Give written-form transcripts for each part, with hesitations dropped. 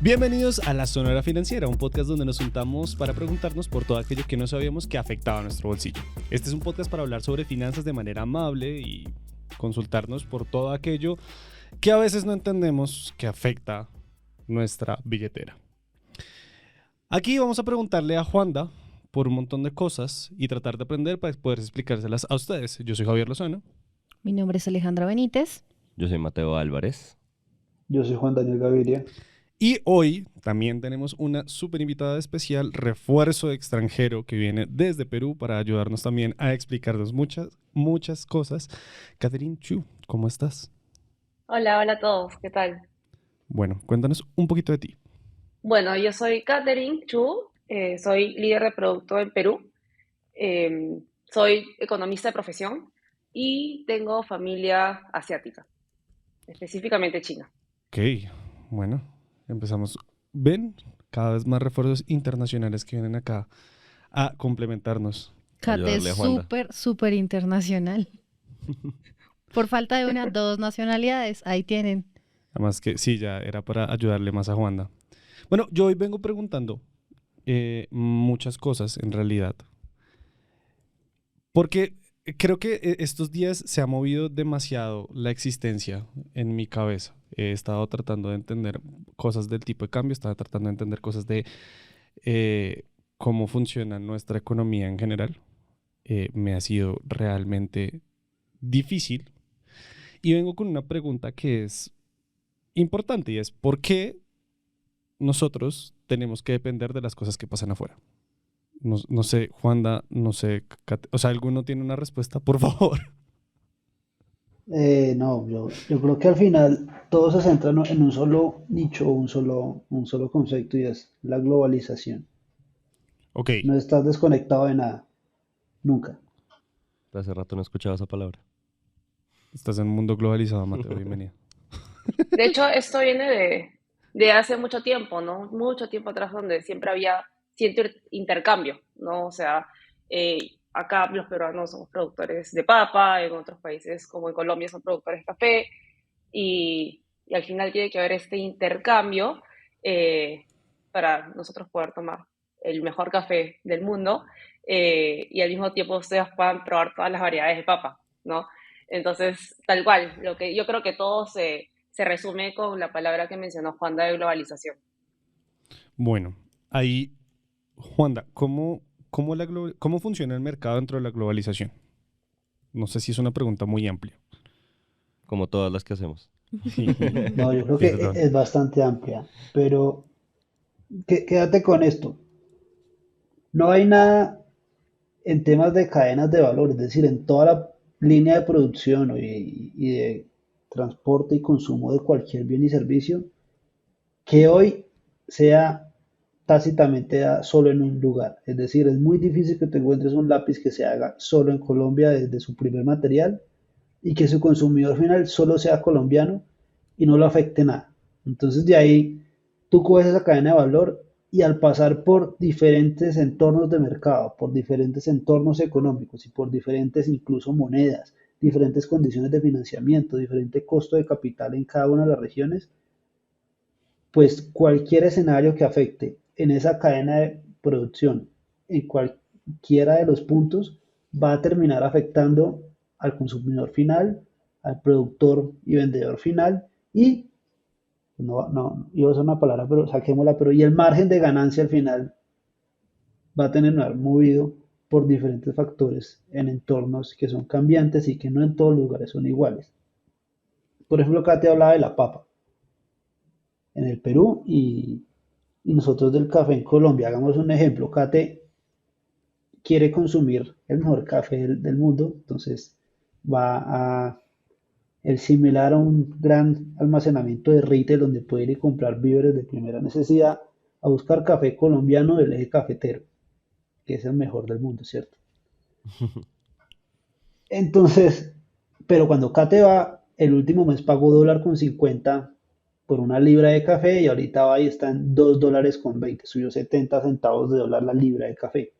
Bienvenidos a La Sonora Financiera, un podcast donde nos juntamos para preguntarnos por todo aquello que no sabíamos que afectaba a nuestro bolsillo. Este es un podcast para hablar sobre finanzas de manera amable y consultarnos por todo aquello que a veces no entendemos que afecta nuestra billetera. Aquí vamos a preguntarle a Juanda por un montón de cosas y tratar de aprender para poder explicárselas a ustedes. Yo soy Javier Lozano. Mi nombre es Alejandra Benítez. Yo soy Mateo Álvarez. Yo soy Juan Daniel Gaviria. Y hoy también tenemos una súper invitada especial, refuerzo extranjero que viene desde Perú para ayudarnos también a explicarnos muchas cosas. Catherine Chu, ¿cómo estás? Hola a todos, ¿qué tal? Bueno, cuéntanos un poquito de ti. Bueno, yo soy Catherine Chu, soy líder de producto en Perú, soy economista de profesión y tengo familia asiática, específicamente china. Ok, bueno, empezamos. ¿Ven? Cada vez más refuerzos internacionales que vienen acá a complementarnos. Kate es Ayudarle a Juanda. súper internacional. Por falta de una, dos nacionalidades, ahí tienen. Además que sí, ya era para ayudarle más a Juanda. Bueno, yo hoy vengo preguntando muchas cosas en realidad. Porque creo que estos días se ha movido demasiado la existencia en mi cabeza. He estado tratando de entender cosas del tipo de cambio, estaba tratando de entender cosas de cómo funciona nuestra economía en general. Me ha sido realmente difícil. Y vengo con una pregunta que es importante y es ¿por qué nosotros tenemos que depender de las cosas que pasan afuera? No sé, Juanda, no sé, o sea, ¿alguno tiene una respuesta? Por favor. No, yo creo que al final todo se centra en un solo nicho, un solo concepto y es la globalización. Ok, No estás desconectado de nada, nunca. Hace rato no escuchaba esa palabra. estás en un mundo globalizado, Mateo, bienvenido. De hecho, esto viene de hace mucho tiempo, ¿no? Mucho tiempo atrás donde siempre había cierto intercambio, ¿no? O sea, acá los peruanos somos productores de papa, en otros países como en Colombia son productores de café y al final tiene que haber este intercambio eh, para nosotros poder tomar el mejor café del mundo y al mismo tiempo ustedes puedan probar todas las variedades de papa, ¿no? Entonces, tal cual, lo que yo creo que todo se resume con la palabra que mencionó Juanda de globalización. Bueno, ahí, Juanda, ¿cómo funciona el mercado dentro de la globalización? No sé si es una pregunta muy amplia. Como todas las que hacemos. No, yo creo que Perdón. es bastante amplia, pero quédate con esto. No hay nada en temas de cadenas de valor, es decir, en toda la línea de producción y de transporte y consumo de cualquier bien y servicio, que hoy sea tácitamente solo en un lugar. Es decir, es muy difícil que te encuentres un lápiz que se haga solo en Colombia desde su primer material y que su consumidor final solo sea colombiano y no lo afecte nada. Entonces de ahí tú coges esa cadena de valor y al pasar por diferentes entornos de mercado, por diferentes entornos económicos y por diferentes incluso monedas, diferentes condiciones de financiamiento, diferente costo de capital en cada una de las regiones, pues cualquier escenario que afecte en esa cadena de producción, en cualquiera de los puntos, va a terminar afectando al consumidor final, al productor y vendedor final y, iba a usar una palabra, pero saquémosla, pero y el margen de ganancia al final va a tener movido por diferentes factores en entornos que son cambiantes y que no en todos los lugares son iguales. Por ejemplo, acá te hablaba de la papa en el Perú y nosotros del café en Colombia. Hagamos un ejemplo. Kate quiere consumir el mejor café del mundo, entonces va a el similar a un gran almacenamiento de retail donde puede ir y comprar víveres de primera necesidad a buscar café colombiano del eje cafetero, que es el mejor del mundo, ¿cierto? Entonces, pero cuando Kate va, el último mes pagó $1.50 por una libra de café y ahorita va y está en $2.20, subió 70 centavos de dólar la libra de café.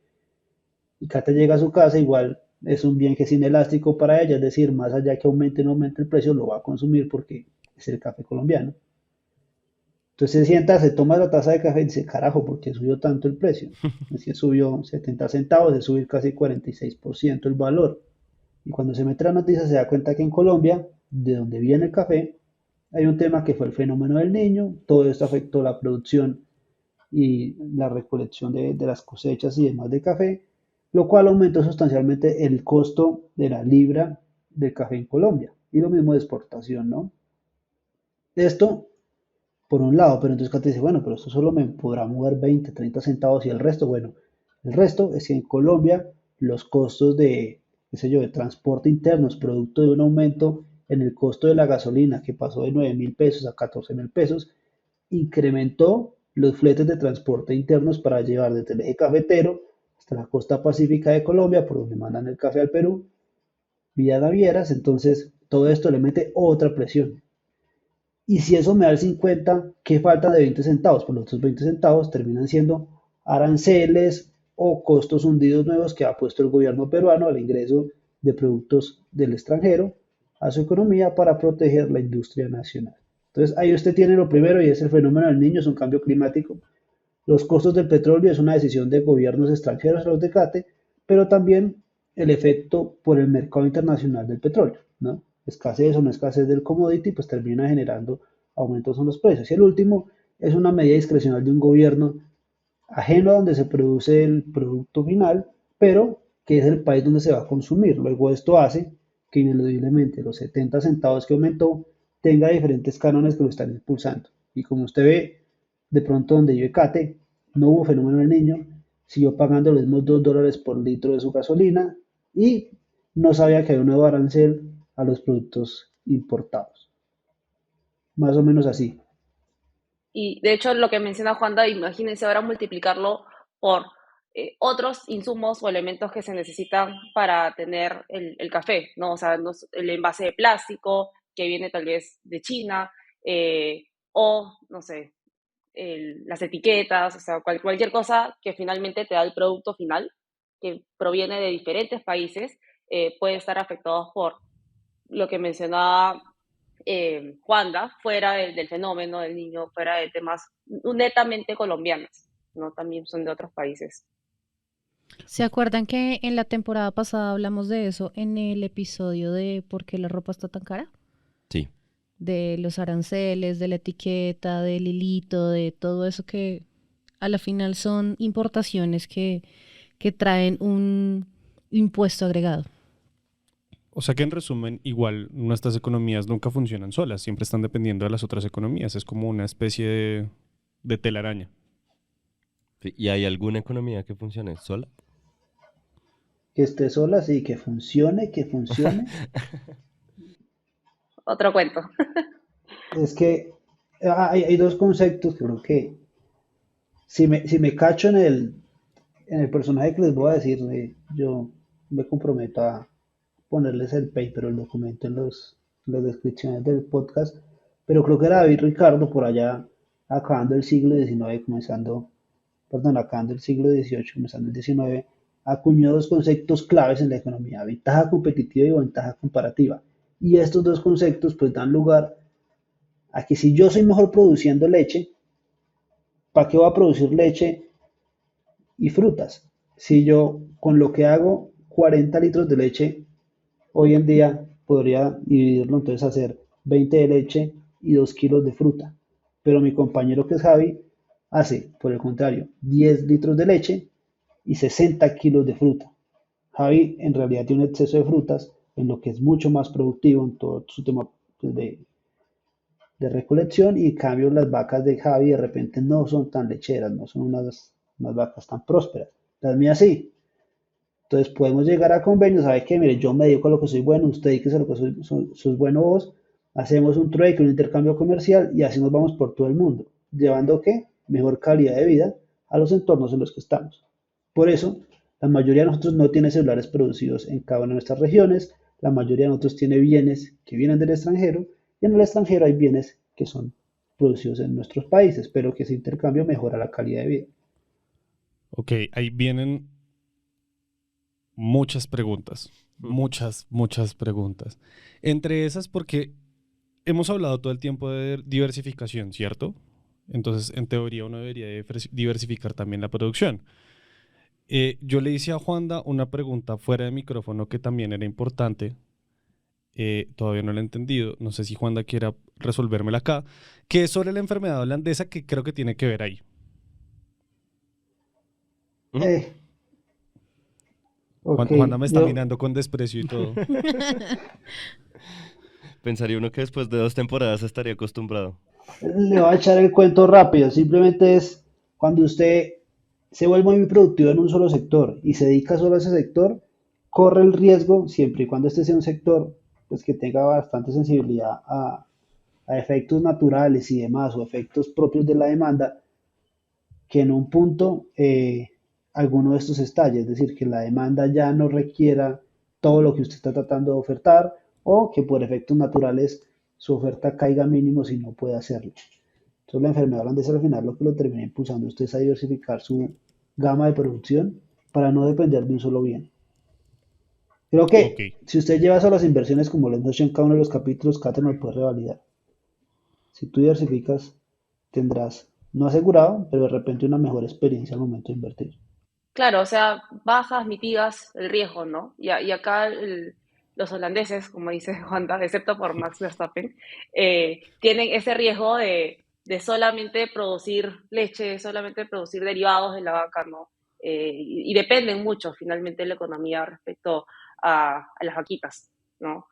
Y Kate llega a su casa, igual es un bien que es inelástico para ella, es decir, más allá que aumente o no aumente el precio, lo va a consumir porque es el café colombiano. Entonces se sienta, se toma la taza de café y dice, carajo, ¿por qué subió tanto el precio? Es que subió 70 centavos, es subir casi 46% el valor. Y cuando se mete la noticia se da cuenta que en Colombia, de donde viene el café, hay un tema que fue el fenómeno del niño, todo esto afectó la producción y la recolección de las cosechas y demás de café, lo cual aumentó sustancialmente el costo de la libra del café en Colombia. Y lo mismo de exportación, ¿no? Esto por un lado, pero entonces Cate dice, bueno, pero esto solo me podrá mover 20, 30 centavos y el resto, bueno, el resto es que en Colombia los costos de, qué sé yo, de transporte internos, producto de un aumento en el costo de la gasolina que pasó de 9.000 pesos a 14.000 pesos, incrementó los fletes de transporte internos para llevar desde el eje cafetero hasta la costa pacífica de Colombia, por donde mandan el café al Perú, vía navieras, entonces todo esto le mete otra presión. Y si eso me da el 50, ¿qué falta de 20 centavos? Pues los otros 20 centavos terminan siendo aranceles o costos hundidos nuevos que ha puesto el gobierno peruano al ingreso de productos del extranjero a su economía para proteger la industria nacional. Entonces ahí usted tiene lo primero y es el fenómeno del niño, es un cambio climático. Los costos del petróleo es una decisión de gobiernos extranjeros, los de CATE, pero también el efecto por el mercado internacional del petróleo, ¿no? Escasez o no escasez del commodity, pues termina generando aumentos en los precios. Y el último es una medida discrecional de un gobierno ajeno a donde se produce el producto final, pero que es el país donde se va a consumir. Luego esto hace que ineludiblemente los 70 centavos que aumentó tenga diferentes cánones que lo están impulsando. Y como usted ve, de pronto donde yo Cate, no hubo fenómeno del niño, siguió pagando los mismos $2 por litro de su gasolina y no sabía que había un nuevo arancel a los productos importados. Más o menos así. Y de hecho, lo que menciona Juanda, imagínense ahora multiplicarlo por otros insumos o elementos que se necesitan para tener el café, ¿no? O sea, el envase de plástico que viene tal vez de China, o, no sé, las etiquetas, o sea, cualquier cosa que finalmente te da el producto final, que proviene de diferentes países, puede estar afectados por lo que mencionaba Juanda, fuera del fenómeno del niño, fuera de temas netamente colombianos, ¿no? También son de otros países. ¿Se acuerdan que en la temporada pasada hablamos de eso en el episodio de ¿Por qué la ropa está tan cara? Sí. De los aranceles, de la etiqueta, del hilito, de todo eso que a la final son importaciones que traen un impuesto agregado. O sea que en resumen, igual nuestras economías nunca funcionan solas, siempre están dependiendo de las otras economías, es como una especie de telaraña. Sí, ¿y hay alguna economía que funcione sola? Que esté sola, sí, que funcione, que funcione. Otro cuento. Es que hay dos conceptos que creo que si me cacho en el personaje que les voy a decir, yo me comprometo a ponerles el paper o el documento en las descripciones del podcast, pero creo que era David Ricardo por allá acabando el siglo XIX, acabando el siglo XVIII, comenzando el XIX, acuñó dos conceptos claves en la economía, ventaja competitiva y ventaja comparativa. Y estos dos conceptos pues dan lugar a que si yo soy mejor produciendo leche, ¿para qué voy a producir leche y frutas? Si yo con lo que hago 40 litros de leche, hoy en día podría dividirlo entonces hacer 20 de leche y 2 kilos de fruta. Pero mi compañero que es Javi hace, por el contrario, 10 litros de leche y 60 kilos de fruta. Javi en realidad tiene un exceso de frutas en lo que es mucho más productivo en todo su tema pues, de recolección y en cambio las vacas de Javi de repente no son tan lecheras, no son unas vacas tan prósperas. Las mías sí. Entonces podemos llegar a convenios, ¿sabe qué? Mire, yo me dedico a lo que soy bueno, usted dedíquese a lo que sos bueno vos, hacemos un trueque, un intercambio comercial y así nos vamos por todo el mundo, llevando ¿qué? Mejor calidad de vida a los entornos en los que estamos. Por eso, la mayoría de nosotros no tiene celulares producidos en cada una de nuestras regiones, la mayoría de nosotros tiene bienes que vienen del extranjero y en el extranjero hay bienes que son producidos en nuestros países, pero que ese intercambio mejora la calidad de vida. Ok, ahí vienen muchas preguntas, muchas preguntas. Entre esas porque hemos hablado todo el tiempo de diversificación, ¿cierto? Entonces, en teoría, uno debería diversificar también la producción. Yo le hice a Juanda una pregunta fuera de micrófono que también era importante. Todavía no la he entendido. No sé si Juanda quiera resolvérmela acá. Que es sobre la enfermedad holandesa que creo que tiene que ver ahí. Ujú. Eh, ok, Juanda me está yo mirando con desprecio y todo. Pensaría uno que después de 2 temporadas estaría acostumbrado. le voy a echar el cuento rápido. Simplemente es cuando usted se vuelve muy productivo en un solo sector y se dedica solo a ese sector, corre el riesgo, siempre y cuando este sea un sector pues, que tenga bastante sensibilidad a efectos naturales y demás, o efectos propios de la demanda, que en un punto alguno de estos estalle, es decir, que la demanda ya no requiera todo lo que usted está tratando de ofertar, o que por efectos naturales su oferta caiga mínimo si no puede hacerlo. Entonces la enfermedad holandesa al final lo que lo termina impulsando a usted es a diversificar su gama de producción para no depender de un solo bien. Creo Ok. que si usted lleva eso a las inversiones como lo hemos hecho en cada uno de los capítulos, Kate nos puede revalidar. Si tú diversificas, tendrás, no asegurado, pero de repente una mejor experiencia al momento de invertir. Claro, o sea, bajas, mitigas el riesgo, ¿no? Y acá los holandeses, como dice Juanda, excepto por Max Verstappen, tienen ese riesgo de solamente producir leche, solamente producir derivados de la vaca, ¿no? Y dependen mucho finalmente de la economía respecto a las vaquitas, ¿no?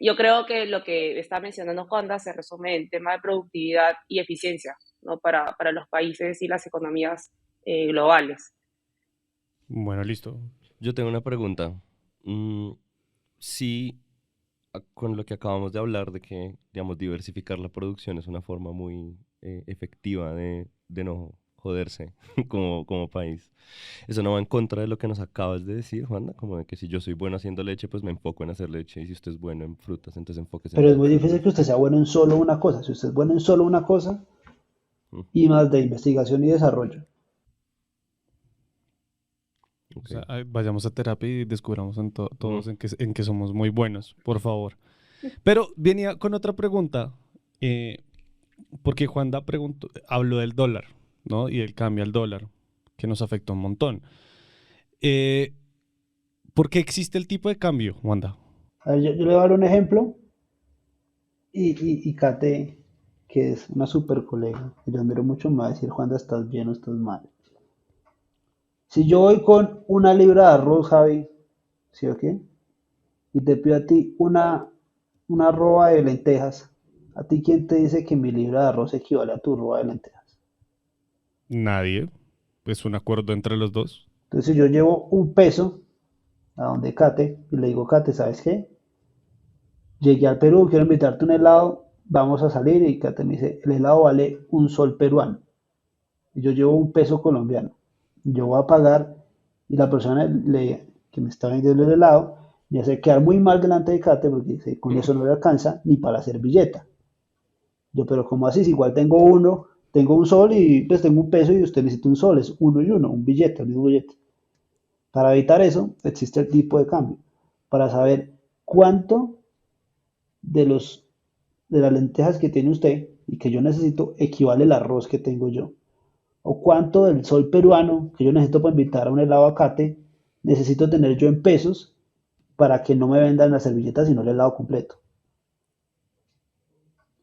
Yo creo que lo que está mencionando Juanda se resume en tema de productividad y eficiencia, ¿no? Para los países y las economías globales. Bueno, listo. Yo tengo una pregunta. Mm, sí, con lo que acabamos de hablar de que, digamos, diversificar la producción es una forma muy efectiva de no joderse como país. Eso no va en contra de lo que nos acabas de decir, Juanda, como de que si yo soy bueno haciendo leche, pues me enfoco en hacer leche, y si usted es bueno en frutas, entonces enfóquese en Pero es hacer muy difícil frutas. que usted sea bueno en solo una cosa. Si usted es bueno en solo una cosa Mm, y más de investigación y desarrollo. O ok. sea, vayamos a terapia y descubramos Mm, todos en que somos muy buenos, por favor. Pero venía con otra pregunta, eh, porque Juanda habló del dólar, ¿no? Y del cambio al dólar, que nos afectó un montón. Eh, ¿Por qué existe el tipo de cambio, Juanda? A ver, yo le voy a dar un ejemplo y Kate, que es una super colega, y yo admiro mucho, me va a decir, Juan, ¿estás bien o estás mal? Si yo voy con una libra de arroz, Javi, ¿sí o qué? Y te pido a ti una roba de lentejas, ¿a ti quién te dice que mi libra de arroz equivale a tu roba de lentejas? Nadie. Es un acuerdo entre los dos. Entonces, si yo llevo un peso a donde Kate y le digo, Kate, ¿sabes qué? Llegué al Perú, quiero invitarte a un helado, vamos a salir y Kate me dice, el helado vale un sol peruano y yo llevo un peso colombiano. Yo voy a pagar y la persona que me está vendiendo el helado me hace quedar muy mal delante de Kate porque dice, con eso no le alcanza ni para la servilleta. Yo, pero ¿cómo así? Si igual tengo uno, tengo un sol y pues tengo un peso y usted necesita un sol, es uno y uno, un billete, el mismo billete. Para evitar eso, existe el tipo de cambio, para saber cuánto de los de las lentejas que tiene usted y que yo necesito equivale al arroz que tengo yo. O cuánto del sol peruano que yo necesito para invitar a un helado acate necesito tener yo en pesos para que no me vendan la servilleta sino el helado completo.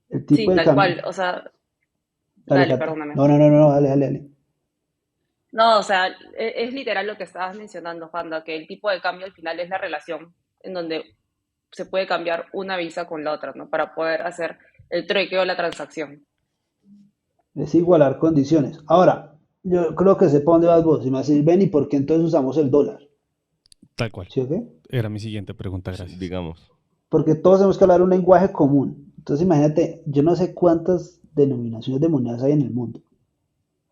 El tipo Sí, de tal cambio. cual. O sea, Dale, dale, Cate. perdóname. No, no, no, no, dale, dale, dale. No, o sea, es literal lo que estabas mencionando, Juanda, que el tipo de cambio al final es la relación en donde se puede cambiar una visa con la otra, ¿no? Para poder hacer el trueque o la transacción. Es igualar condiciones. Ahora, yo creo que sé para dónde vas vos. Si me decís, ven, ¿y por qué entonces usamos el dólar? Tal cual. ¿Sí o qué? Era mi siguiente pregunta, Sí, gracias. digamos. Porque todos tenemos que hablar un lenguaje común. Entonces, imagínate, yo no sé cuántas denominaciones de monedas hay en el mundo.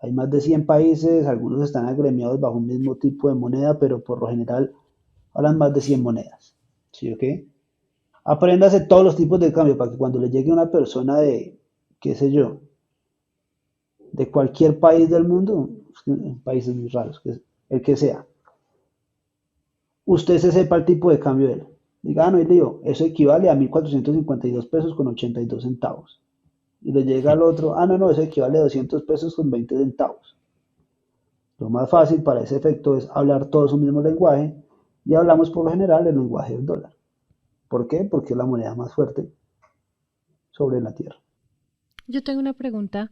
Hay más de 100 países, algunos están agremiados bajo un mismo tipo de moneda, pero por lo general hablan más de 100 monedas. ¿Sí o qué? Apréndase todos los tipos de cambio para que cuando le llegue una persona de, qué sé yo, de cualquier país del mundo, países muy raros, el que sea, usted se sepa el tipo de cambio de él. Diga, ah, no hay lío, eso equivale a 1.452 pesos con 82 centavos. y le llega al otro, ah, no, no, eso equivale a 200 pesos con 20 centavos. Lo más fácil para ese efecto es hablar todos un mismo lenguaje y hablamos por lo general el lenguaje del dólar. ¿Por qué? Porque es la moneda más fuerte sobre la tierra. Yo tengo una pregunta.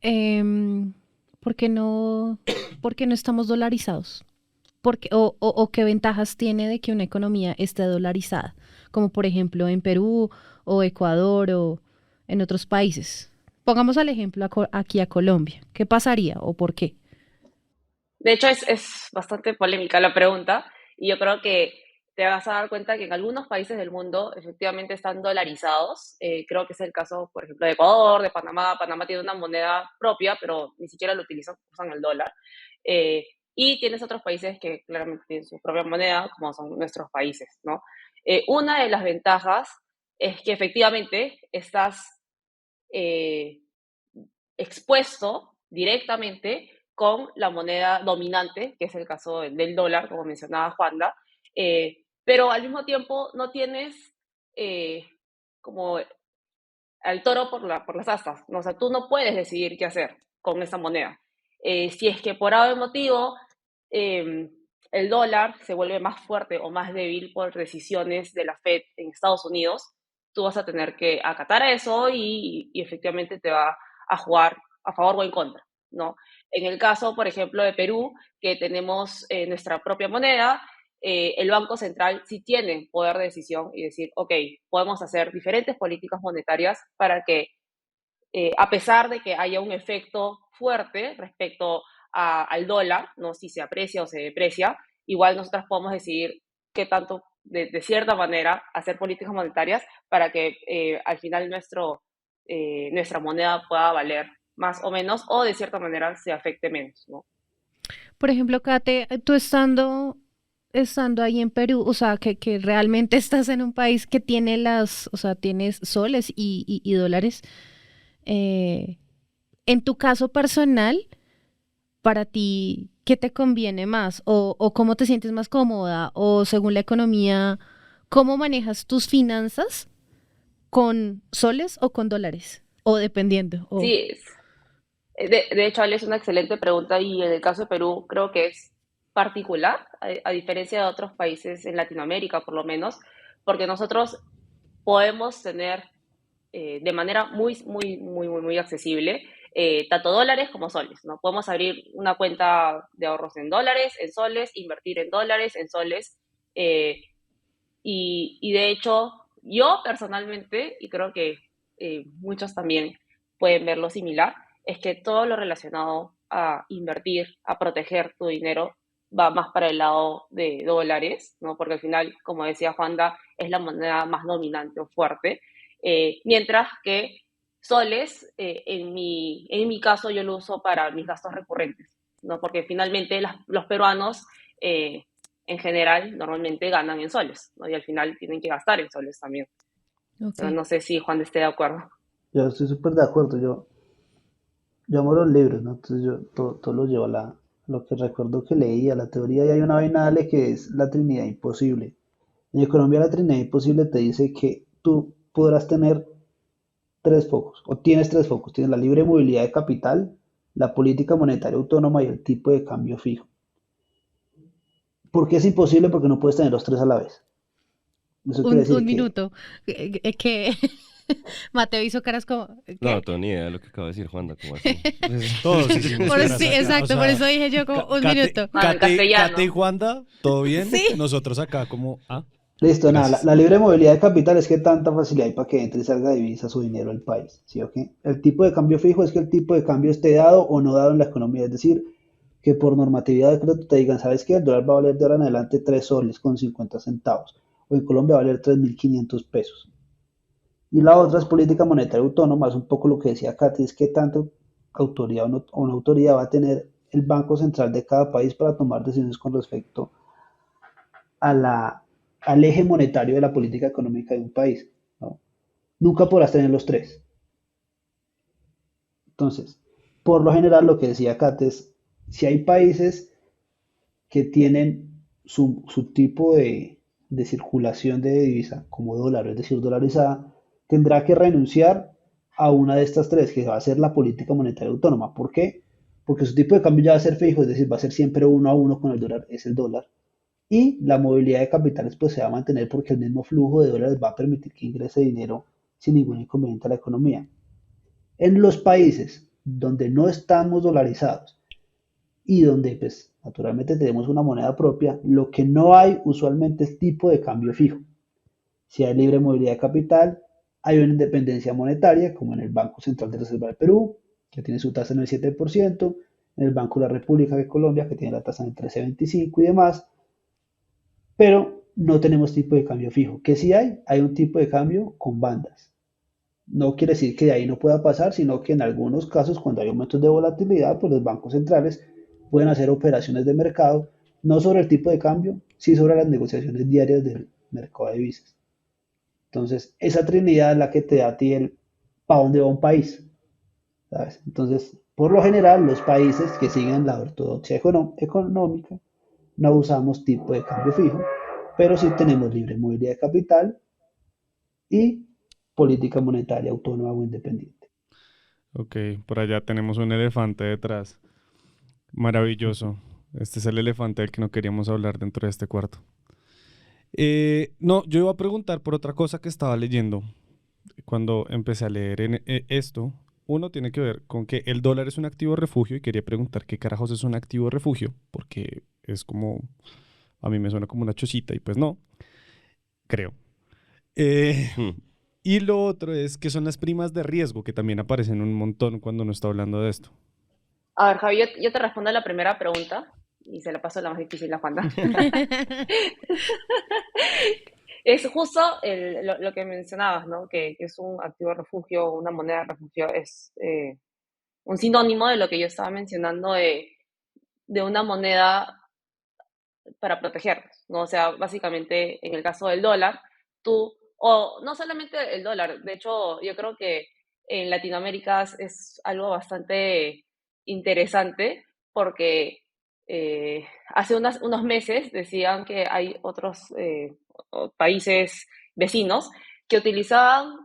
Em, ¿Por qué no, por qué no estamos dolarizados? O qué ventajas tiene de que una economía esté dolarizada? Como por ejemplo en Perú o Ecuador o en otros países. Pongamos al ejemplo aquí a Colombia. ¿Qué pasaría o por qué? De hecho, es bastante polémica la pregunta y yo creo que te vas a dar cuenta que en algunos países del mundo efectivamente están dolarizados. Creo que es el caso, por ejemplo, de Ecuador, de Panamá. Panamá tiene una moneda propia, pero ni siquiera lo utilizan, usan el dólar. Eh, y tienes otros países que claramente tienen su propia moneda, como son nuestros países, ¿no? Una de las ventajas es que efectivamente estás eh, expuesto directamente con la moneda dominante, que es el caso del dólar, como mencionaba Juanda, pero al mismo tiempo no tienes como al toro por las astas, ¿no? O sea, tú no puedes decidir qué hacer con esa moneda. Si es que por algún motivo eh, el dólar se vuelve más fuerte o más débil por decisiones de la Fed en Estados Unidos, tú vas a tener que acatar a eso y efectivamente te va a jugar a favor o en contra, ¿no? En el caso, por ejemplo, de Perú, que tenemos nuestra propia moneda, el Banco Central sí tiene poder de decisión y decir, ok, podemos hacer diferentes políticas monetarias para que, a pesar de que haya un efecto fuerte respecto al dólar, ¿no? Si se aprecia o se deprecia, igual nosotros podemos decidir qué tanto, de cierta manera, hacer políticas monetarias para que al final nuestra moneda pueda valer más o menos o de cierta manera se afecte menos, ¿no? Por ejemplo, Kate, tú estando ahí en Perú, o sea, que realmente estás en un país que tiene o sea, tienes soles y dólares. eh, en tu caso personal, para ti, ¿qué te conviene más? O cómo te sientes más cómoda? O según la economía, ¿cómo manejas tus finanzas con soles o con dólares? O dependiendo. Sí, de hecho, Ale, es una excelente pregunta y en el caso de Perú creo que es particular, a diferencia de otros países en Latinoamérica por lo menos, porque nosotros podemos tener de manera muy accesible tanto dólares como soles, ¿no? Podemos abrir una cuenta de ahorros en dólares, en soles, invertir en dólares, en soles, eh, y de hecho, yo personalmente, y creo que muchos también pueden verlo similar, es que todo lo relacionado a invertir, a proteger tu dinero, va más para el lado de dólares, ¿no? Porque al final, como decía Juanda, es la moneda más dominante o fuerte, mientras que soles, en mi caso, yo lo uso para mis gastos recurrentes, ¿no? Porque finalmente los peruanos eh, en general normalmente ganan en soles, ¿no? Y al final tienen que gastar en soles también. Ok. Pero no sé si Juan esté de acuerdo. Yo estoy súper de acuerdo. Yo amo los libros, ¿no? Entonces yo todo lo llevo a lo que recuerdo que leía, la teoría, y hay una vaina, dale, que es la Trinidad Imposible. En economía la Trinidad Imposible te dice que tú podrás tener tres focos, o tienes tres focos. Tienes la libre movilidad de capital, la política monetaria autónoma y el tipo de cambio fijo. ¿Por qué es imposible? Porque no puedes tener los tres a la vez. Eso quiere Un decir que, minuto. Que Mateo hizo caras como, No, ¿qué? tengo ni idea de lo que acaba de decir Juanda, ¿cómo así? Todos hicimos caras Sí, acá. O exacto, por sea, eso dije yo como un minuto. No, en Kate y castellano. Juanda, ¿todo bien? Sí. Nosotros acá como, listo, nada, gracias. la libre movilidad de capital es que tanta facilidad hay para que entre y salga de divisa su dinero al país, ¿sí o qué? El tipo de cambio fijo es que el tipo de cambio esté dado o no dado en la economía, es decir, que por normatividad de decreto te digan, ¿sabes qué? El dólar va a valer de ahora en adelante 3 soles con 50 centavos, o en Colombia va a valer 3.500 pesos. Y la otra es política monetaria autónoma, es un poco lo que decía Katy, es que tanto autoridad o una autoridad va a tener el Banco Central de cada país para tomar decisiones con respecto a al eje monetario de la política económica de un país, ¿no? Nunca podrás tener los tres. Entonces, por lo general, lo que decía Kate es, si hay países que tienen su tipo de circulación de divisa como dólar, es decir, dolarizada, tendrá que renunciar a una de estas tres, que va a ser la política monetaria autónoma. ¿Por qué? Porque su tipo de cambio ya va a ser fijo, es decir, va a ser siempre uno a uno con el dólar, es el dólar. Y la movilidad de capitales pues se va a mantener porque el mismo flujo de dólares va a permitir que ingrese dinero sin ningún inconveniente a la economía. En los países donde no estamos dolarizados y donde pues naturalmente tenemos una moneda propia, lo que no hay usualmente es tipo de cambio fijo. Si hay libre movilidad de capital, hay una independencia monetaria, como en el Banco Central de Reserva del Perú, que tiene su tasa en el 7%, en el Banco de la República de Colombia, que tiene la tasa en el 13,25 y demás, pero no tenemos tipo de cambio fijo. ¿Qué sí hay un tipo de cambio con bandas. No quiere decir que de ahí no pueda pasar, sino que en algunos casos, cuando hay aumentos de volatilidad, pues los bancos centrales pueden hacer operaciones de mercado, no sobre el tipo de cambio, sí sobre las negociaciones diarias del mercado de divisas. Entonces, esa trinidad es la que te da a ti el para dónde va un país, ¿sabes? Entonces, por lo general, los países que siguen la ortodoxia económica no usamos tipo de cambio fijo, pero sí tenemos libre movilidad de capital y política monetaria autónoma o independiente. Ok, por allá tenemos un elefante detrás. Maravilloso. Este es el elefante del que no queríamos hablar dentro de este cuarto. No, yo iba a preguntar por otra cosa que estaba leyendo cuando empecé a leer esto. Uno tiene que ver con que el dólar es un activo refugio y quería preguntar qué carajos es un activo refugio, porque es como, a mí me suena como una chocita y pues no, creo. Eh, Hmm. y lo otro es que son las primas de riesgo, que también aparecen un montón cuando uno está hablando de esto. A ver, Javi, yo te respondo a la primera pregunta y se la paso a la más difícil a Juanda. Es justo lo que mencionabas, ¿no? Que es un activo refugio, una moneda refugio, es un sinónimo de lo que yo estaba mencionando de una moneda para protegernos, ¿no? O sea, básicamente en el caso del dólar, o no solamente el dólar, de hecho yo creo que en Latinoamérica es algo bastante interesante porque hace unos meses decían que hay otros países vecinos que utilizaban,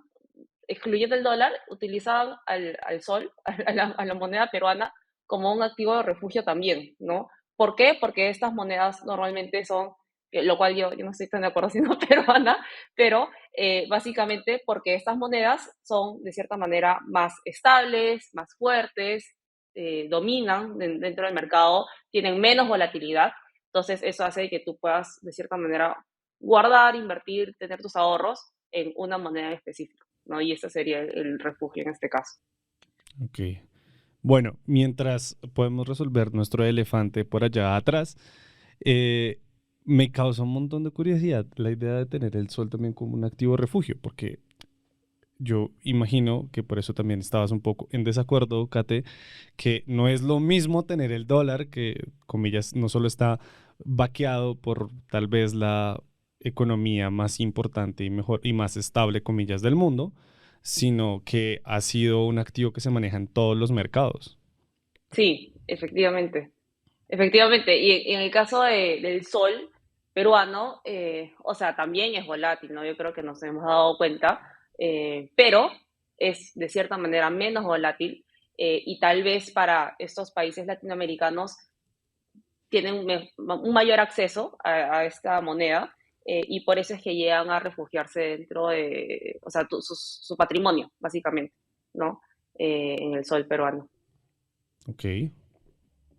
excluyendo el dólar, utilizaban al sol, a la moneda peruana, como un activo de refugio también, ¿no? ¿Por qué? Porque estas monedas normalmente son, lo cual yo no estoy tan de acuerdo siendo peruana, pero básicamente porque estas monedas son de cierta manera más estables, más fuertes, dominan dentro del mercado, tienen menos volatilidad, entonces eso hace que tú puedas de cierta manera guardar, invertir, tener tus ahorros en una moneda específica, ¿no? Y ese sería el refugio en este caso. Ok. Bueno, mientras podemos resolver nuestro elefante por allá atrás, eh, me causa un montón de curiosidad la idea de tener el sol también como un activo refugio, porque yo imagino que por eso también estabas un poco en desacuerdo, Kate, que no es lo mismo tener el dólar, que, comillas, no solo está vaqueado por tal vez la economía más importante y mejor y más estable, comillas, del mundo, sino que ha sido un activo que se maneja en todos los mercados. Sí, efectivamente. Efectivamente, y en el caso del sol peruano, o sea, también es volátil, ¿no? Yo creo que nos hemos dado cuenta, pero es de cierta manera menos volátil y tal vez para estos países latinoamericanos tienen un mayor acceso a esta moneda y por eso es que llegan a refugiarse dentro de, o sea, su patrimonio, básicamente, ¿no? En el sol peruano. Ok,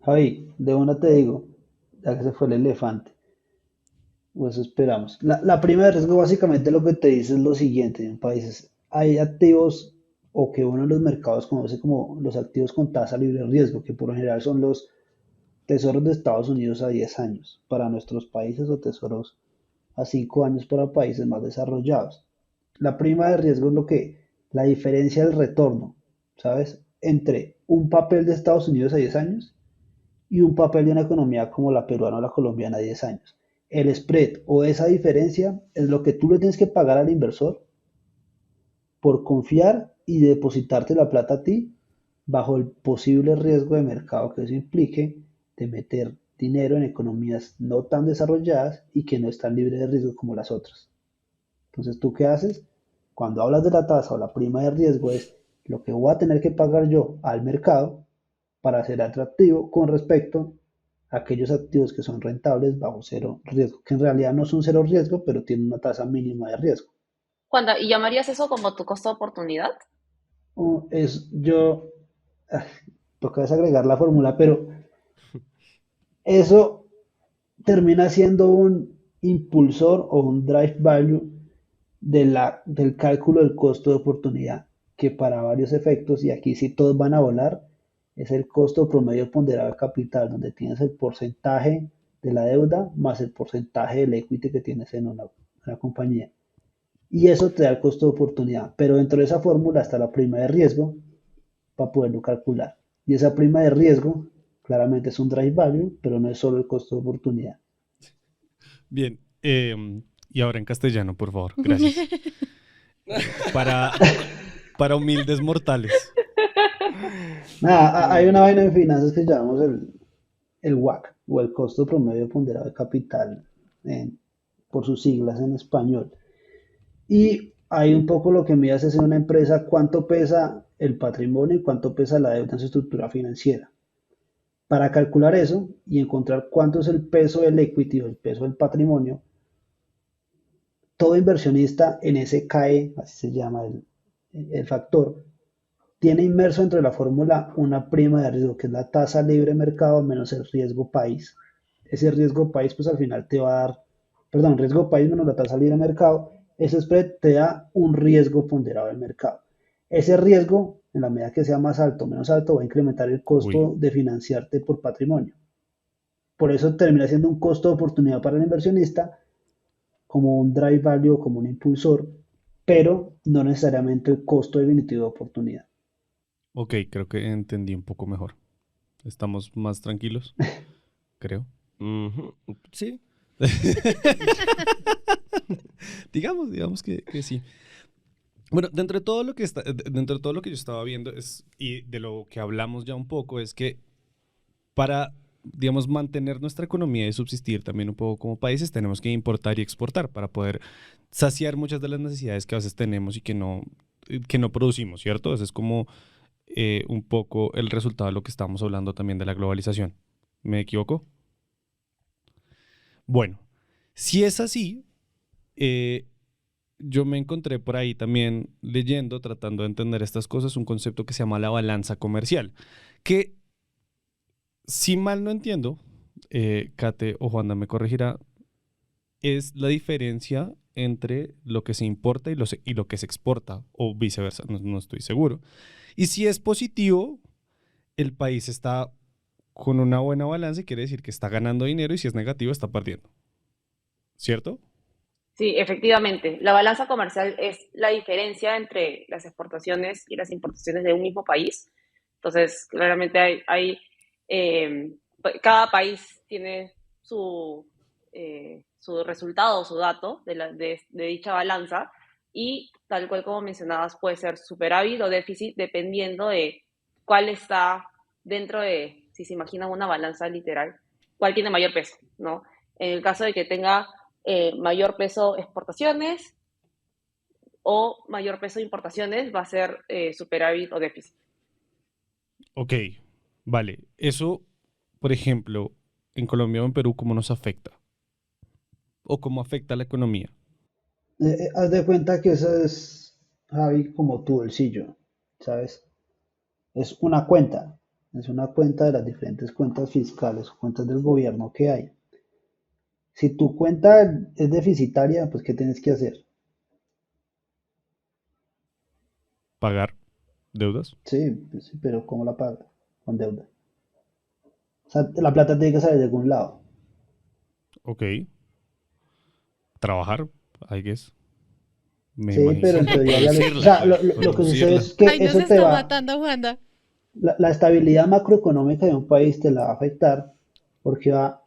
Javi, de una te digo, ya que se fue el elefante, o eso esperamos. La prima de riesgo básicamente lo que te dice es lo siguiente, en países hay activos o que uno en los mercados conoce como los activos con tasa libre de riesgo, que por lo general son los tesoros de Estados Unidos a 10 años para nuestros países o tesoros a 5 años para países más desarrollados. La prima de riesgo es la diferencia del retorno, ¿sabes? Entre un papel de Estados Unidos a 10 años y un papel de una economía como la peruana o la colombiana a 10 años. El spread o esa diferencia es lo que tú le tienes que pagar al inversor por confiar y depositarte la plata a ti bajo el posible riesgo de mercado que eso implique de meter dinero en economías no tan desarrolladas y que no están libres de riesgo como las otras. Entonces, ¿tú qué haces? Cuando hablas de la tasa o la prima de riesgo es lo que voy a tener que pagar yo al mercado para ser atractivo con respecto a aquellos activos que son rentables bajo cero riesgo, que en realidad no son cero riesgo, pero tienen una tasa mínima de riesgo. Juanda, ¿y llamarías eso como tu costo de oportunidad? Yo, ah, toca desagregar la fórmula, pero eso termina siendo un impulsor o un drive value del cálculo del costo de oportunidad, que para varios efectos, y aquí sí todos van a volar, es el costo promedio ponderado de capital, donde tienes el porcentaje de la deuda más el porcentaje del equity que tienes en una compañía. Y eso te da el costo de oportunidad. Pero dentro de esa fórmula está la prima de riesgo para poderlo calcular. Y esa prima de riesgo claramente es un drive value, pero no es solo el costo de oportunidad. Bien, y ahora en castellano, por favor, gracias. Para, para humildes mortales. Nada, hay una vaina en finanzas que llamamos el WACC o el costo promedio ponderado de capital en- por sus siglas en español. Y hay un poco lo que mide es en una empresa cuánto pesa el patrimonio y cuánto pesa la deuda en su estructura financiera. Para calcular eso y encontrar cuánto es el peso del equity o el peso del patrimonio, todo inversionista en ese CAE, así se llama el factor, tiene inmerso dentro de la fórmula una prima de riesgo, que es la tasa libre de mercado menos el riesgo país. Ese riesgo país, pues al final te va a dar, perdón, riesgo país menos la tasa libre de mercado, ese spread te da un riesgo ponderado del mercado. Ese riesgo, en la medida que sea más alto o menos alto, va a incrementar el Uy, costo de financiarte por patrimonio. Por eso termina siendo un costo de oportunidad para el inversionista, como un drive value, como un impulsor, pero no necesariamente el costo definitivo de oportunidad. ok, creo que entendí un poco mejor. Estamos más tranquilos, creo. Ujú, sí. Digamos que sí. Bueno, dentro de todo lo que dentro de todo lo que yo estaba viendo y de lo que hablamos ya un poco es que para, digamos, mantener nuestra economía y subsistir también un poco como países, tenemos que importar y exportar para poder saciar muchas de las necesidades que a veces tenemos y que no producimos, ¿cierto? Ese es como un poco el resultado de lo que estamos hablando también de la globalización. ¿Me equivoco? Bueno, si es así, eh, yo me encontré por ahí también leyendo, tratando de entender estas cosas, un concepto que se llama la balanza comercial, que si mal no entiendo, Kate o Juanda me corregirá, es la diferencia entre lo que se importa y lo que se exporta, o viceversa, no estoy seguro. Y si es positivo, el país está con una buena balanza y quiere decir que está ganando dinero, y si es negativo, está perdiendo. ¿Cierto? Sí, efectivamente. La balanza comercial es la diferencia entre las exportaciones y las importaciones de un mismo país. Entonces, claramente cada país tiene su resultado, su dato de dicha balanza y tal cual como mencionabas puede ser superávit o déficit dependiendo de cuál está dentro de, si se imaginan una balanza literal, cuál tiene mayor peso, ¿no? En el caso de que tenga mayor peso exportaciones o mayor peso importaciones va a ser superávit o déficit. Ok, vale. Eso, por ejemplo, en Colombia o en Perú, ¿cómo nos afecta? ¿O cómo afecta a la economía? Haz de cuenta que eso es, Javi, como tu bolsillo, ¿sabes? Es una cuenta de las diferentes cuentas fiscales, cuentas del gobierno que hay. Si tu cuenta es deficitaria, pues ¿qué tienes que hacer? ¿Pagar deudas? Sí, pues sí, pero ¿cómo la pagas? Con deuda. O sea, la plata tiene que salir de algún lado. Ok. ¿Trabajar? I guess. Me Sí, pero imagino. en teoría o Producirla. sea, lo que sucede Producirla. es que Ay, nos eso te está va, matando, Juanda. la estabilidad macroeconómica de un país te la va a afectar porque va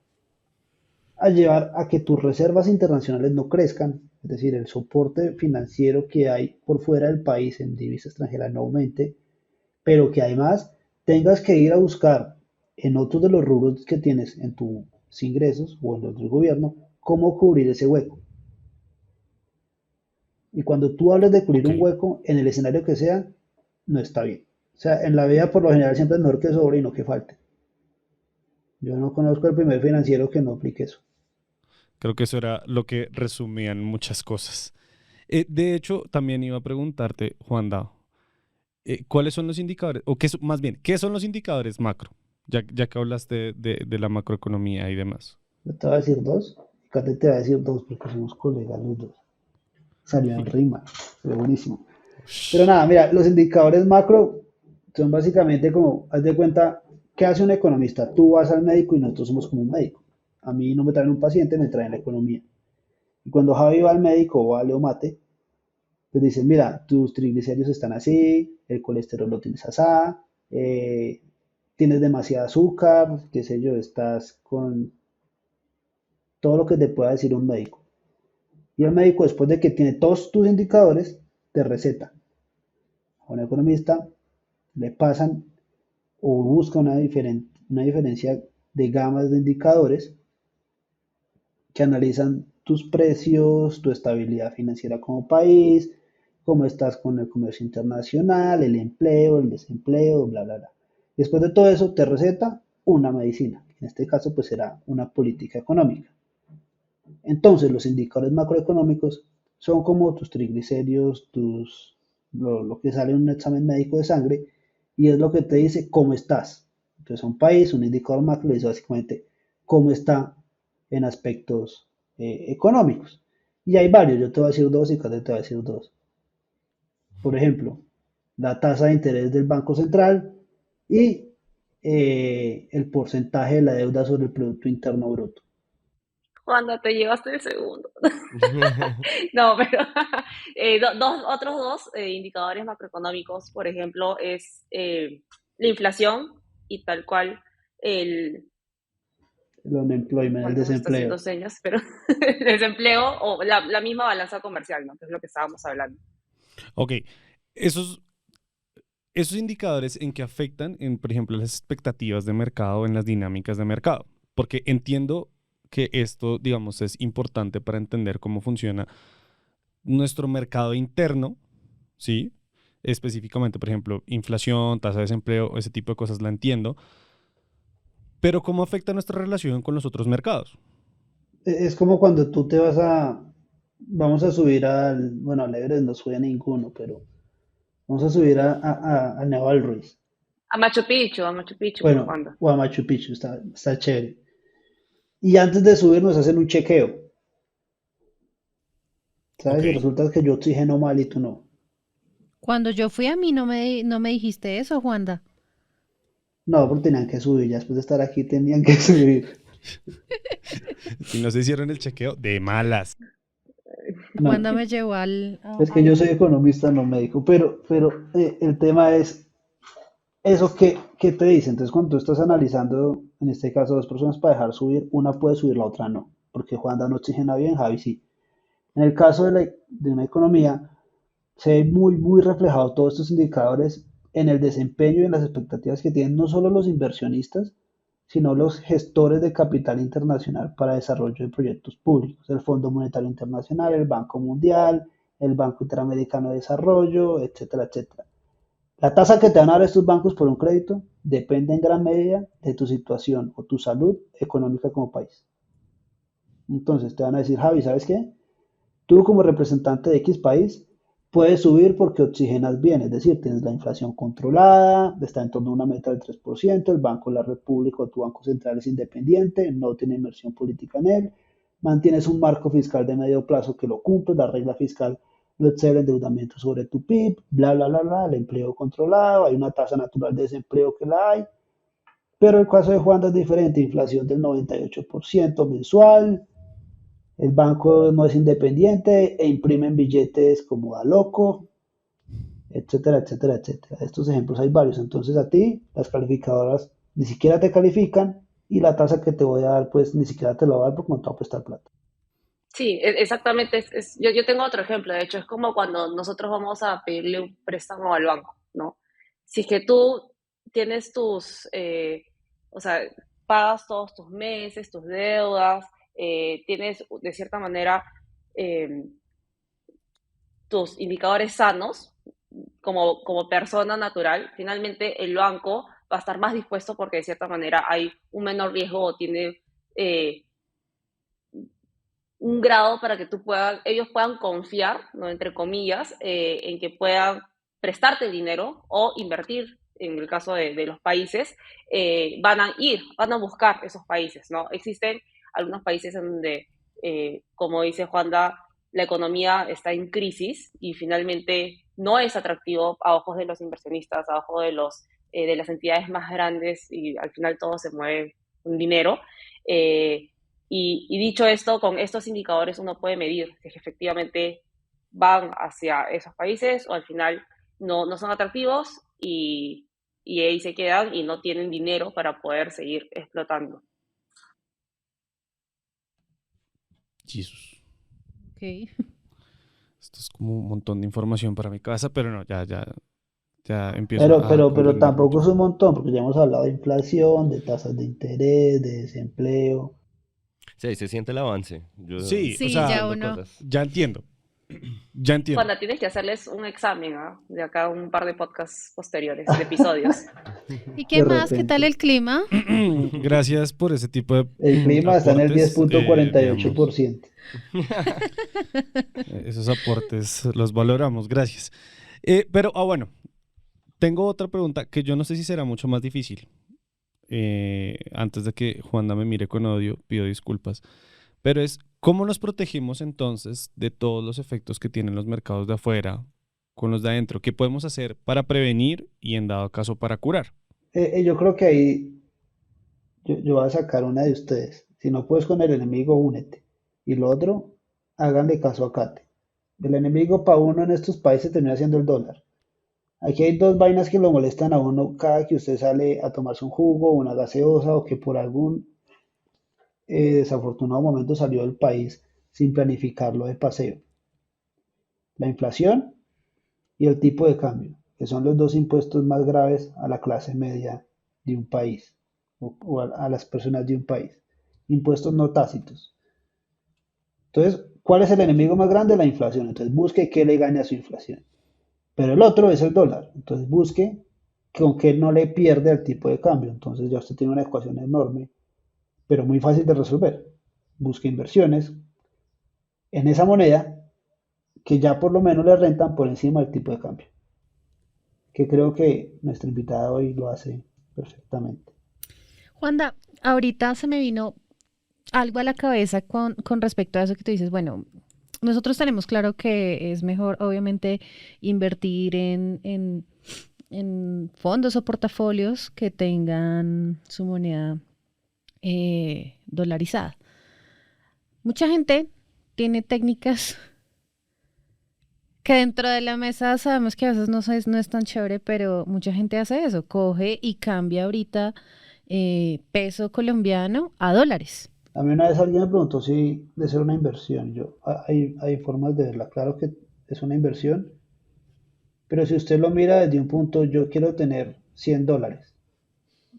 a llevar a que tus reservas internacionales no crezcan, es decir, el soporte financiero que hay por fuera del país en divisa extranjera no aumente, pero que además tengas que ir a buscar en otros de los rubros que tienes en tus ingresos o en los del gobierno, cómo cubrir ese hueco. Y cuando tú hablas de cubrir Ok. un hueco en el escenario que sea, no está bien. O sea, en la vida por lo general siempre es mejor que sobre y no que falte. Yo no conozco el primer financiero que no aplique eso. Creo que eso era lo que resumían muchas cosas. De hecho, también iba a preguntarte, Juanda, ¿cuáles son los indicadores? O más bien, ¿qué son los indicadores macro? Ya que hablaste de la macroeconomía y demás. Yo te voy a decir dos, y Kate te va a decir dos porque somos colegas los dos. Salió en rima, pero buenísimo. Pero Ush. nada, mira, los indicadores macro son básicamente como, haz de cuenta, ¿qué hace un economista? Tú vas al médico y nosotros somos como un médico. A mí no me traen un paciente, me traen la economía. Y cuando Javi va al médico o va a Leomate, pues dicen, mira, tus triglicéridos están así, el colesterol lo tienes así, eh, tienes demasiado azúcar, qué sé yo, estás con todo lo que te pueda decir un médico. Y el médico, después de que tiene todos tus indicadores, te receta. A un economista le pasan o busca una diferencia de gamas de indicadores que analizan tus precios, tu estabilidad financiera como país, cómo estás con el comercio internacional, el empleo, el desempleo, bla, bla, bla. Después de todo eso, te receta una medicina. En este caso, pues será una política económica. Entonces, los indicadores macroeconómicos son como tus triglicéridos, lo que sale en un examen médico de sangre, y es lo que te dice cómo estás. Entonces, un país, un indicador macro, dice básicamente cómo está en aspectos económicos. Y hay varios, yo te voy a decir dos y Kate te va a decir dos. Por ejemplo, la tasa de interés del Banco Central y el porcentaje de la deuda sobre el Producto Interno Bruto. Cuando te llevaste el segundo. No, pero otros dos indicadores macroeconómicos, por ejemplo, es la inflación y tal cual el, El unemployment, el Juan me está haciendo desempleo. señas, pero el desempleo o la misma balanza comercial, ¿no? Que es lo que estábamos hablando. Ok, esos, esos indicadores en que afectan, por ejemplo, las expectativas de mercado, en las dinámicas de mercado. Porque entiendo que esto, digamos, es importante para entender cómo funciona nuestro mercado interno, ¿sí? Específicamente, por ejemplo, inflación, tasa de desempleo, ese tipo de cosas la entiendo, pero ¿cómo afecta nuestra relación con los otros mercados? Es como cuando tú te vas vamos a subir bueno, al Everest no sube a ninguno, pero vamos a subir al Nevado del Ruiz. A Machu Picchu, pues, Bueno, Juan. o a Machu Picchu, está chévere. Y antes de subir nos hacen un chequeo, Ok. ¿sabes? Y resulta que yo oxigeno mal y tú no. Cuando yo fui a mí no me dijiste eso, Juanda. No, porque tenían que subir, ya después de estar aquí tenían que subir. Si no se hicieron el chequeo, de malas. No, Juanda me llevó es que yo al... soy economista, no médico, pero el tema es eso que te dice. Entonces, cuando tú estás analizando, en este caso, dos personas para dejar subir, una puede subir, la otra no, porque Juan no oxigena bien, Javi sí. En el caso de una economía, se ve muy, muy reflejado todos estos indicadores en el desempeño y en las expectativas que tienen no solo los inversionistas, sino los gestores de capital internacional para desarrollo de proyectos públicos, el Fondo Monetario Internacional, el Banco Mundial, el Banco Interamericano de Desarrollo, etcétera, etcétera. La tasa que te van a dar estos bancos por un crédito depende en gran medida de tu situación o tu salud económica como país. Entonces te van a decir, Javi, ¿sabes qué? Tú como representante de X país puedes subir porque oxigenas bien, es decir, tienes la inflación controlada, está en torno a una meta del 3%, el Banco de la República o tu Banco Central es independiente, no tiene inversión política en él, mantienes un marco fiscal de medio plazo que lo cumple, la regla fiscal no excede el endeudamiento sobre tu PIB, bla, bla, bla, bla, el empleo controlado, hay una tasa natural de desempleo que la hay, pero el caso de Juan es diferente, inflación del 98% mensual, el banco no es independiente e imprimen billetes como a loco, etcétera, etcétera, etcétera. De estos ejemplos hay varios. Entonces a ti las calificadoras ni siquiera te califican y la tasa que te voy a dar pues ni siquiera te la voy a dar porque no te va a prestar plata. Sí, exactamente. Yo tengo otro ejemplo, de hecho, es como cuando nosotros vamos a pedirle un préstamo al banco, ¿no? Si es que tú tienes o sea, pagas todos tus meses, tus deudas, tienes de cierta manera eh, tus indicadores sanos, como persona natural, finalmente el banco va a estar más dispuesto porque de cierta manera hay un menor riesgo o tiene un grado para que ellos puedan confiar, ¿no? Entre comillas, en que puedan prestarte el dinero o invertir, en el caso de los países, van a buscar esos países, ¿no? Existen algunos países en donde, como dice Juanda, la economía está en crisis y finalmente no es atractivo a ojos de los inversionistas, a ojos de las entidades más grandes y al final todo se mueve con dinero. Y dicho esto, con estos indicadores uno puede medir si efectivamente van hacia esos países o al final no son atractivos y ahí se quedan y no tienen dinero para poder seguir explotando. Jesús. Ok. Esto es como un montón de información para mi cabeza, pero no, ya empiezo a Pero comprender tampoco mucho. es un montón, porque ya hemos hablado de inflación, de tasas de interés, de desempleo. Sí, ahí se siente el avance. Yo Sí, o Sí, sea, ya diciendo uno. cosas. ya entiendo, ya entiendo. Juanda, tienes que hacerles un examen, ¿ah? De acá a un par de podcasts posteriores, de episodios. ¿Y qué De más? ¿Qué tal repente. el clima? Gracias por ese tipo de El clima está en el aportes, digamos. 10.48%. Esos aportes los valoramos, gracias. Pero, bueno, tengo otra pregunta que yo no sé si será mucho más difícil. Antes de que Juanda me mire con odio, pido disculpas. Pero es, ¿cómo nos protegemos entonces de todos los efectos que tienen los mercados de afuera con los de adentro? ¿Qué podemos hacer para prevenir y en dado caso para curar? Yo creo que ahí yo voy a sacar una de ustedes. Si no puedes con el enemigo, únete. Y lo otro, háganle caso a Kate. El enemigo para uno en estos países termina siendo el dólar. Aquí hay dos vainas que lo molestan a uno cada que usted sale a tomarse un jugo, una gaseosa o que por algún desafortunado momento salió del país sin planificarlo de paseo. La inflación y el tipo de cambio, que son los dos impuestos más graves a la clase media de un país o a las personas de un país. Impuestos no tácitos. Entonces, ¿cuál es el enemigo más grande? La inflación. Entonces, busque qué le gane a su inflación. Pero el otro es el dólar. Entonces, busque con qué no le pierde al tipo de cambio. Entonces, ya usted tiene una ecuación enorme, pero muy fácil de resolver. Busque inversiones en esa moneda que ya por lo menos le rentan por encima del tipo de cambio, que creo que nuestra invitada hoy lo hace perfectamente. Juanda, ahorita se me vino algo a la cabeza con respecto a eso que tú dices. Bueno, nosotros tenemos claro que es mejor, obviamente, invertir en fondos o portafolios que tengan su moneda dolarizada. Mucha gente tiene técnicas que dentro de la mesa sabemos que a veces no es tan chévere, pero mucha gente hace eso, coge y cambia ahorita peso colombiano a dólares. A mí una vez alguien me preguntó si de ser una inversión. Hay formas de verla. Claro que es una inversión, pero si usted lo mira desde un punto, yo quiero tener $100,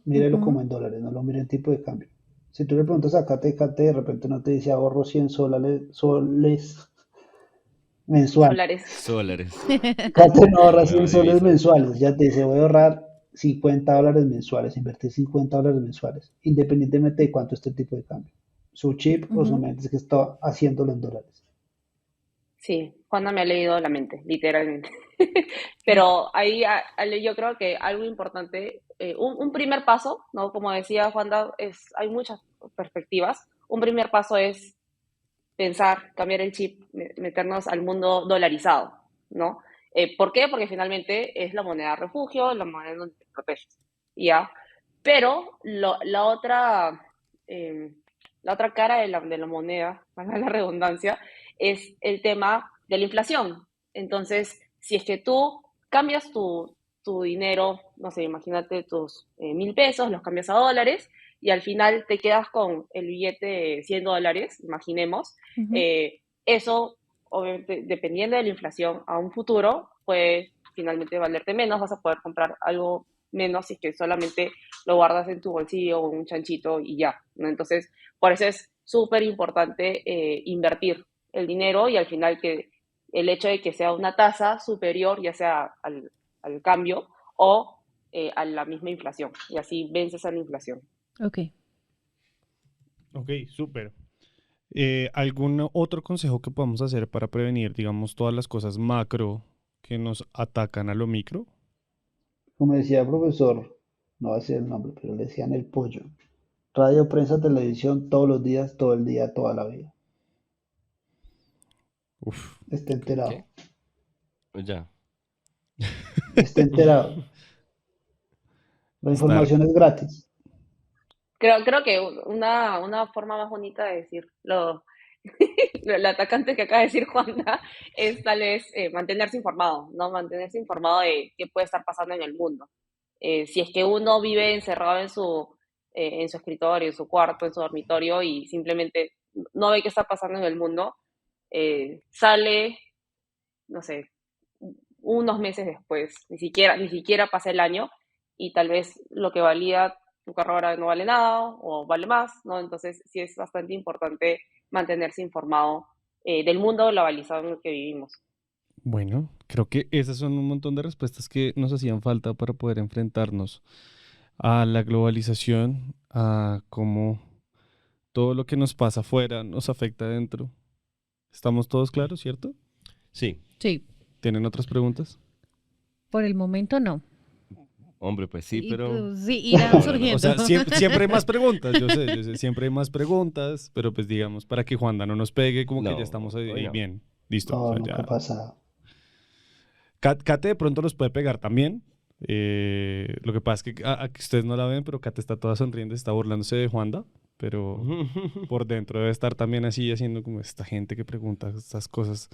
mírelo como Ujú. en dólares, no lo mire en tipo de cambio. Si tú le preguntas a Kate, de repente no te dice ahorro 100 soles mensual. Solares. Solares. Kate no ahorra Nueva 100 soles divisa. mensuales. Ya te dice, voy a ahorrar $50 mensuales, invertir $50 mensuales, independientemente de cuánto esté el tipo de cambio. Su chip o su Ujú. mente es que está haciéndolo en dólares. Sí, Juanda me ha leído la mente, literalmente. Ok. Pero ahí yo creo que algo importante, un primer paso, ¿no? Como decía Juanda, hay muchas perspectivas. Un primer paso es pensar, cambiar el chip, meternos al mundo dolarizado, ¿no? ¿Por qué? Porque finalmente es la moneda refugio, la moneda donde te proteges, ¿ya? Pero eh, la otra cara de la moneda, valga la redundancia, es el tema de la inflación. Entonces, si es que tú cambias tu dinero, no sé, imagínate tus 1.000 pesos, los cambias a dólares y al final te quedas con el billete de $100, imaginemos, Ujú. eso, obviamente, dependiendo de la inflación a un futuro, puede finalmente valerte menos, vas a poder comprar algo menos si es que solamente lo guardas en tu bolsillo o en un chanchito y ya, ¿no? Entonces, por eso es súper importante invertir el dinero y al final que el hecho de que sea una tasa superior, ya sea al cambio o a la misma inflación, y así vences a la inflación. Ok. Ok, súper. ¿Algún otro consejo que podamos hacer para prevenir, digamos, todas las cosas macro que nos atacan a lo micro? Como decía el profesor, no va a decir el nombre, pero le decían el pollo. Radio, prensa, televisión, todos los días, todo el día, toda la vida. Uf, Esté enterado. ¿Qué? Ya. Esté enterado. La estar. información es gratis. Creo que una forma más bonita de decir el atacante que acaba de decir Juanda es tal vez mantenerse informado, ¿no? Mantenerse informado de qué puede estar pasando en el mundo. Si es que uno vive encerrado en su escritorio, en su cuarto, en su dormitorio y simplemente no ve qué está pasando en el mundo, sale, no sé, unos meses después, ni siquiera pasa el año y tal vez lo que valía tu carro ahora no vale nada o vale más, ¿no? Entonces sí es bastante importante mantenerse informado del mundo globalizado en el que vivimos. Bueno, creo que esas son un montón de respuestas que nos hacían falta para poder enfrentarnos a la globalización, a cómo todo lo que nos pasa afuera nos afecta adentro. ¿Estamos todos claros, cierto? Sí, Sí, ¿Tienen otras preguntas? por el momento no. hombre, pues sí, Y, pero... pues, sí, irán No, no, no. O sea, surgiendo. siempre hay más preguntas, yo sé, siempre hay más preguntas, pero pues digamos, para que Juanda no nos pegue, como que ya No, estamos hoy ahí no. bien, listo. O No, sea, nunca ha ya. pasado. Kate de pronto los puede pegar también. Lo que pasa es que que ustedes no la ven, pero Kate está toda sonriendo, está burlándose de Juanda, pero por dentro debe estar también así haciendo como esta gente que pregunta estas cosas.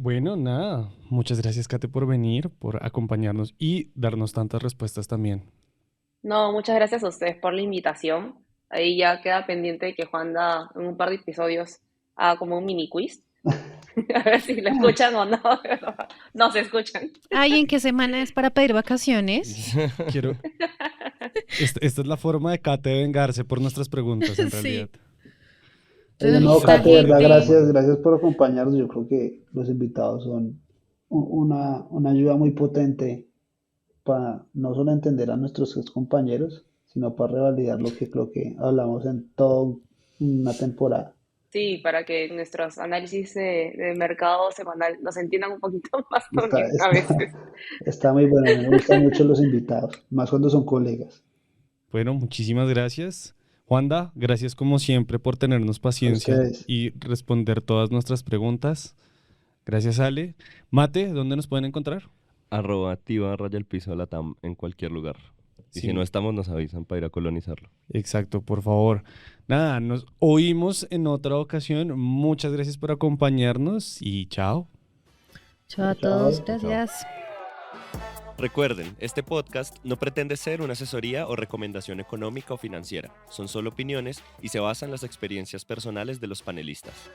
Bueno, nada, muchas gracias Kate por venir, por acompañarnos y darnos tantas respuestas también. No, muchas gracias a ustedes por la invitación. Ahí ya queda pendiente que Juanda en un par de episodios haga como un mini quiz. A ver si lo escuchan o no. No se escuchan. Ay, ¿en qué semana es para pedir vacaciones? Quiero, esta es la forma de Kate de vengarse por nuestras preguntas en realidad. Sí. Oye, no, Esta Kate, de verdad, gente. gracias por acompañarnos. Yo creo que los invitados son una ayuda muy potente para no solo entender a nuestros ex compañeros, sino para revalidar lo que creo que hablamos en toda una temporada. Sí, para que nuestros análisis de mercado semanal nos entiendan un poquito más Está, también a está, veces. está muy bueno, a mí me gustan mucho los invitados, más cuando son colegas. Bueno, muchísimas gracias. Juanda, gracias como siempre por tenernos A paciencia ustedes. y responder todas nuestras preguntas. Gracias, Ale. Mate, ¿dónde nos pueden encontrar? @activa raya el piso Latam en cualquier lugar. Y si Sí, no estamos, nos avisan para ir a colonizarlo. exacto, por favor. Nada, nos oímos en otra ocasión. Muchas gracias por acompañarnos y chao. Chao a Chao. todos, gracias. Recuerden, este podcast no pretende ser una asesoría o recomendación económica o financiera. Son solo opiniones y se basan en las experiencias personales de los panelistas.